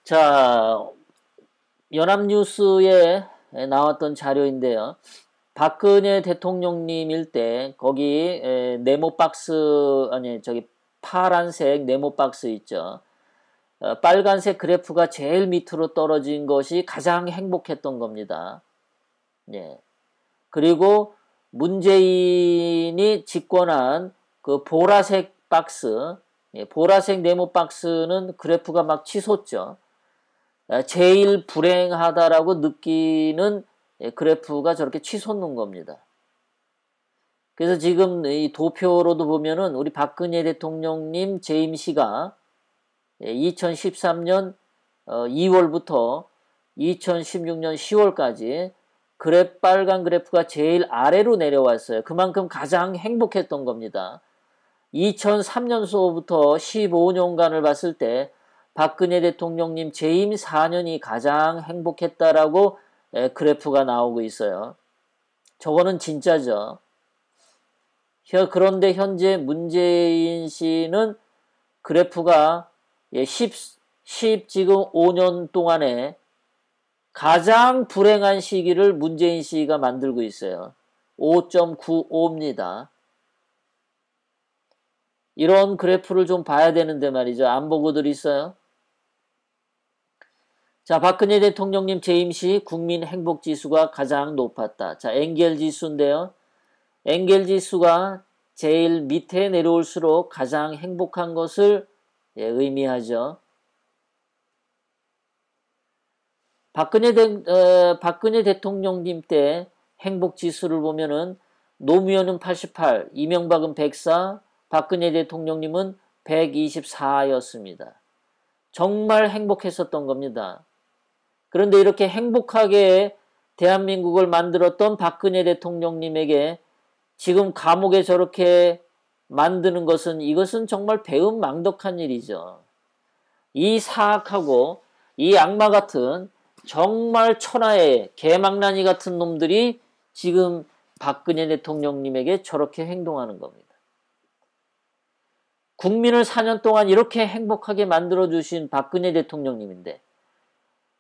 자, 연합뉴스에 나왔던 자료인데요. 박근혜 대통령님일 때 거기 네모박스 아니 저기 파란색 네모박스 있죠. 빨간색 그래프가 제일 밑으로 떨어진 것이 가장 행복했던 겁니다. 예. 그리고 문재인이 집권한 그 보라색 박스, 보라색 네모 박스는 그래프가 막 치솟죠. 제일 불행하다라고 느끼는 그래프가 저렇게 치솟는 겁니다. 그래서 지금 이 도표로도 보면은 우리 박근혜 대통령님 재임 시가 2013년 2월부터 2016년 10월까지 빨간 그래프가 제일 아래로 내려왔어요. 그만큼 가장 행복했던 겁니다. 2003년서부터 15년간을 봤을 때 박근혜 대통령님 재임 4년이 가장 행복했다라고 그래프가 나오고 있어요. 저거는 진짜죠. 그런데 현재 문재인 씨는 그래프가 지금 5년 동안에 가장 불행한 시기를 문재인 씨가 만들고 있어요. 5.95입니다. 이런 그래프를 좀 봐야 되는데 말이죠. 안 보고들 있어요. 자, 박근혜 대통령님 재임 시 국민 행복지수가 가장 높았다. 자, 엥겔지수인데요. 엥겔지수가 제일 밑에 내려올수록 가장 행복한 것을 의미하죠. 박근혜 대통령님 때 행복지수를 보면은 노무현은 88, 이명박은 104, 박근혜 대통령님은 124였습니다. 정말 행복했었던 겁니다. 그런데 이렇게 행복하게 대한민국을 만들었던 박근혜 대통령님에게 지금 감옥에 저렇게 만드는 것은 이것은 정말 배은망덕한 일이죠. 이 사악하고 이 악마 같은 정말 천하의 개망나니 같은 놈들이 지금 박근혜 대통령님에게 저렇게 행동하는 겁니다. 국민을 4년 동안 이렇게 행복하게 만들어주신 박근혜 대통령님인데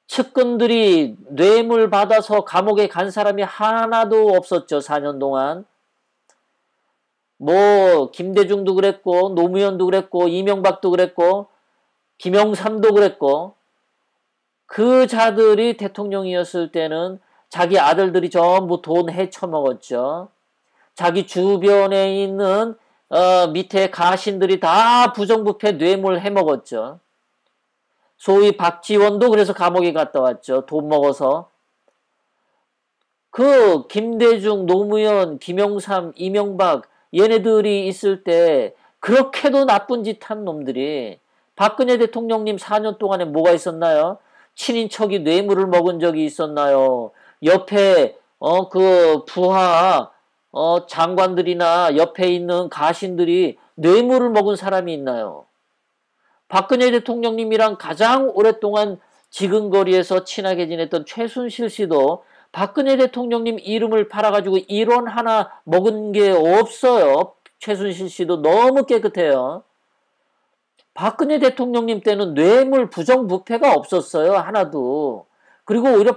측근들이 뇌물 받아서 감옥에 간 사람이 하나도 없었죠. 4년 동안. 뭐 김대중도 그랬고 노무현도 그랬고 이명박도 그랬고 김영삼도 그랬고 그 자들이 대통령이었을 때는 자기 아들들이 전부 돈 헤쳐먹었죠. 자기 주변에 있는 밑에 가신들이 다 부정부패 뇌물 해먹었죠. 소위 박지원도 그래서 감옥에 갔다 왔죠. 돈 먹어서. 그 김대중, 노무현, 김영삼, 이명박 얘네들이 있을 때 그렇게도 나쁜 짓 한 놈들이 박근혜 대통령님 4년 동안에 뭐가 있었나요? 친인척이 뇌물을 먹은 적이 있었나요? 옆에 그 부하 장관들이나 옆에 있는 가신들이 뇌물을 먹은 사람이 있나요? 박근혜 대통령님이랑 가장 오랫동안 지근거리에서 친하게 지냈던 최순실 씨도 박근혜 대통령님 이름을 팔아가지고 1원 하나 먹은 게 없어요. 최순실 씨도 너무 깨끗해요. 박근혜 대통령님 때는 뇌물 부정부패가 없었어요. 하나도. 그리고 오히려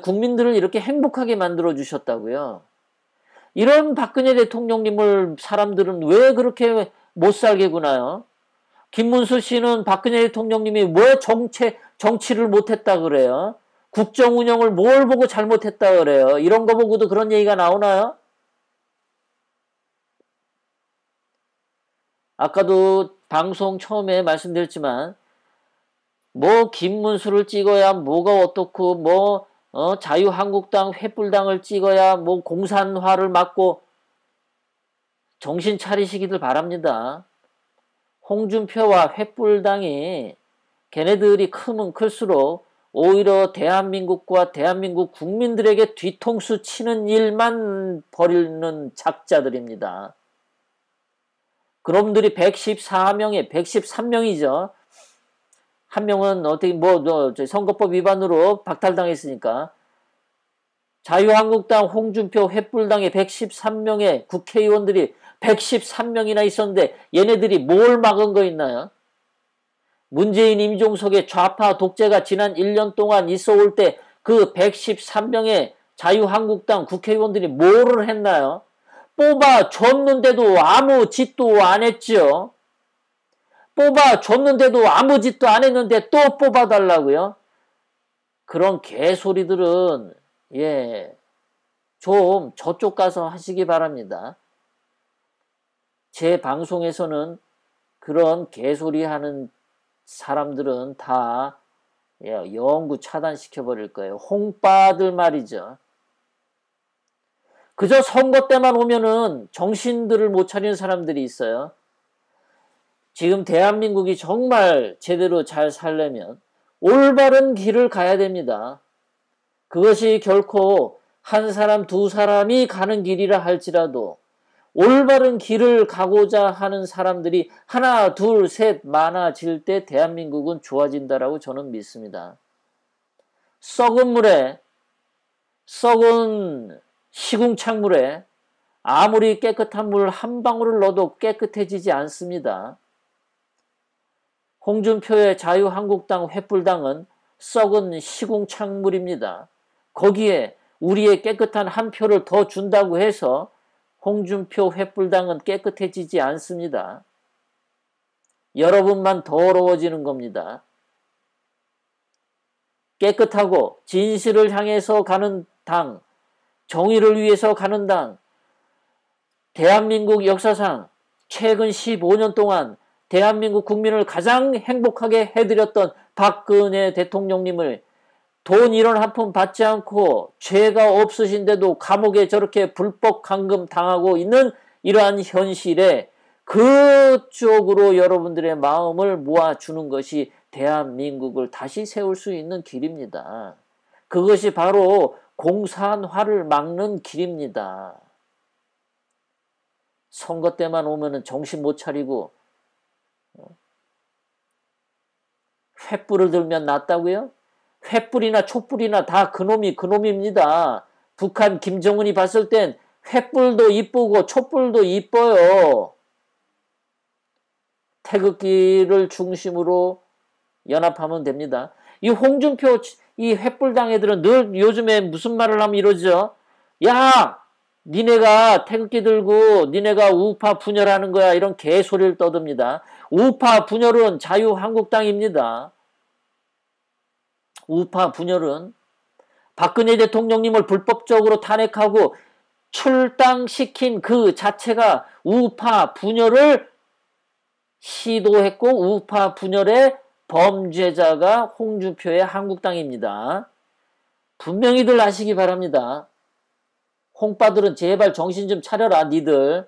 국민들을 이렇게 행복하게 만들어 주셨다고요. 이런 박근혜 대통령님을 사람들은 왜 그렇게 못 살게 구나요? 김문수 씨는 박근혜 대통령님이 왜 정치를 못했다 그래요? 국정 운영을 뭘 보고 잘못했다 그래요? 이런 거 보고도 그런 얘기가 나오나요? 아까도 방송 처음에 말씀드렸지만 뭐 김문수를 찍어야 뭐가 어떻고 뭐 자유한국당 횃불당을 찍어야 뭐 공산화를 막고 정신 차리시기를 바랍니다. 홍준표와 횃불당이 걔네들이 크면 클수록 오히려 대한민국과 대한민국 국민들에게 뒤통수 치는 일만 벌이는 작자들입니다. 그놈들이 114명에 113명이죠. 한 명은 어떻게 선거법 위반으로 박탈당했으니까 자유한국당 홍준표 횃불당의 113명의 국회의원들이 113명이나 있었는데 얘네들이 뭘 막은 거 있나요? 문재인 임종석의 좌파 독재가 지난 1년 동안 있어 올 때 그 113명의 자유한국당 국회의원들이 뭐를 했나요? 뽑아줬는데도 아무 짓도 안 했죠. 뽑아줬는데도 아무 짓도 안 했는데 또 뽑아달라고요? 그런 개소리들은 좀 저쪽 가서 하시기 바랍니다. 제 방송에서는 그런 개소리 하는 사람들은 다 영구 차단시켜버릴 거예요. 홍빠들 말이죠. 그저 선거 때만 오면은 정신들을 못 차리는 사람들이 있어요. 지금 대한민국이 정말 제대로 잘 살려면 올바른 길을 가야 됩니다. 그것이 결코 한 사람, 두 사람이 가는 길이라 할지라도 올바른 길을 가고자 하는 사람들이 하나, 둘, 셋 많아질 때 대한민국은 좋아진다라고 저는 믿습니다. 썩은 물에, 썩은 시궁창물에 아무리 깨끗한 물 한 방울을 넣어도 깨끗해지지 않습니다. 홍준표의 자유한국당 횃불당은 썩은 시궁창물입니다. 거기에 우리의 깨끗한 한 표를 더 준다고 해서 홍준표 횃불당은 깨끗해지지 않습니다. 여러분만 더러워지는 겁니다. 깨끗하고 진실을 향해서 가는 당, 정의를 위해서 가는 당, 대한민국 역사상 최근 15년 동안 대한민국 국민을 가장 행복하게 해드렸던 박근혜 대통령님을 돈 1원 한 푼 받지 않고 죄가 없으신데도 감옥에 저렇게 불법 감금 당하고 있는 이러한 현실에 그쪽으로 여러분들의 마음을 모아주는 것이 대한민국을 다시 세울 수 있는 길입니다. 그것이 바로 공산화를 막는 길입니다. 선거 때만 오면은 정신 못 차리고 횃불을 들면 낫다고요? 횃불이나 촛불이나 다 그놈입니다. 북한 김정은이 봤을 땐 횃불도 이쁘고 촛불도 이뻐요. 태극기를 중심으로 연합하면 됩니다. 이 홍준표 이 횃불당 애들은 늘 요즘에 무슨 말을 하면 이러죠. 야! 니네가 태극기 들고 니네가 우파 분열하는 거야. 이런 개소리를 떠듭니다. 우파 분열은 자유한국당입니다. 우파 분열은 박근혜 대통령님을 불법적으로 탄핵하고 출당시킨 그 자체가 우파 분열을 시도했고 우파 분열의 범죄자가 홍준표의 한국당입니다. 분명히들 아시기 바랍니다. 홍빠들은 제발 정신 좀 차려라 니들.